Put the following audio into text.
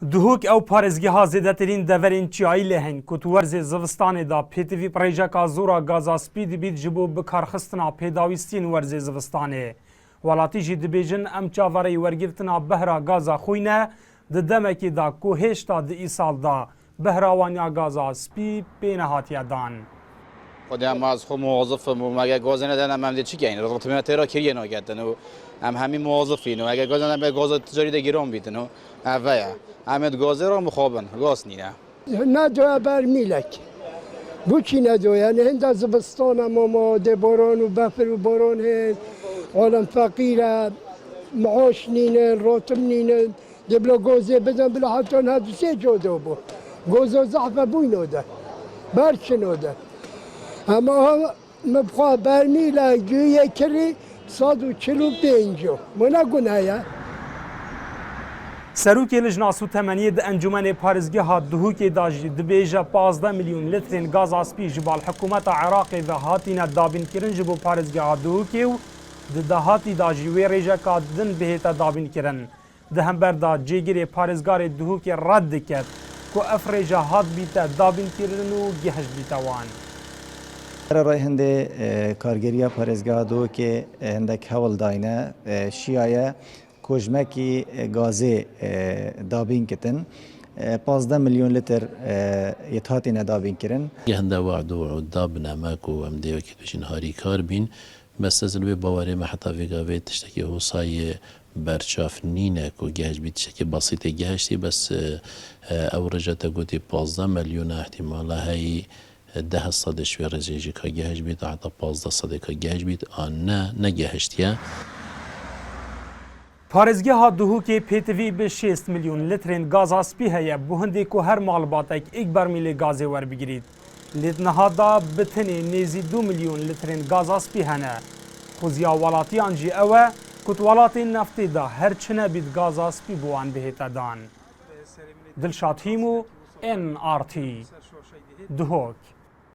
Duhok ew parêzgeha zêdetirîn deverên çiyayî lê hên ku tu werzê zivistanê da pêtivî pirêjeka zora gaza spî dibît ji bo bikarxistina pêdawîstiyên werzê zivistanê. Welatî jî dibêjin em çavareyê wergirtina behra gaza xwîne di demekê da ku hêşta di îsal da behrawaniya gaza spî pê nehatiye dan. خودم از خود موظفم و مگه گاز ندارم هم چی کنیم رقم تیرا کریه نگردن و هم همین موظفین و اگه گاز ندارم به گاز تجاری دگیرم بیتن و اوه همه گاز را مخابن گاز نینه ندوه بر میلک بو چی ندوه یعنی هند از بستان ما ده باران و بفر و باران هست عالم فقیره معاش نینه راتب نینه ده بلا گازه بدن بلا حتی هدو سه جاده بو گازه زعفه بوی نوده برچ نوده اما مبخواه برمیله جویه کری 145 مونه گناهیه Serokê Lijna Sûtemeniyê di encûmenê parêzgeha Duhokê da jî dibêje 15 milyon litrên gaza spî ji bal hikûmeta Iraqê ve hatîne dabînkirin ji bo parêzgeha Duhokê û di dehatî da jî wê rêjeka din bihête dabînkirin. Di hember da cêgirê parêzgarê Duhokê red diket ku ev rêje hat bîte dabînkirin û gihîş bîte wan. رای هنده کارگریه پارێزگا دو که هندک هول داینه شیایه کجمکی گازی دابین کتن 15 میلیون لیتر یتهاتینه دابین کرن هنده وعد و عدا بنامک و هم دیو که بشین هاری کار بین بس از الوی باوری محطا ویگاوی تشتکی حوصای برچاف نینه که گهش بید تشتکی بسیط گهشتی بس او رجاتا گوتی 15 میلیون احتمالا هایی 10 صدش و رزیجی که گهش بید حتی 15 صده که گهش بید آن نه گهشتیه Parêzgeha Duhokê pêtivî bi 6 milyon litrên gaza spî heye bu hindê ku her malbatek êk bermîlê gazê werbigirît. Lê niha da bi tinê nêzî 2 milyon litrên gaza spî hene. Xuziya welatiyan jî ew e ku welatên neftê da her çi nebît gaza spî bi wan bihête dan. Dilşad Hîmo, NRT Duhok.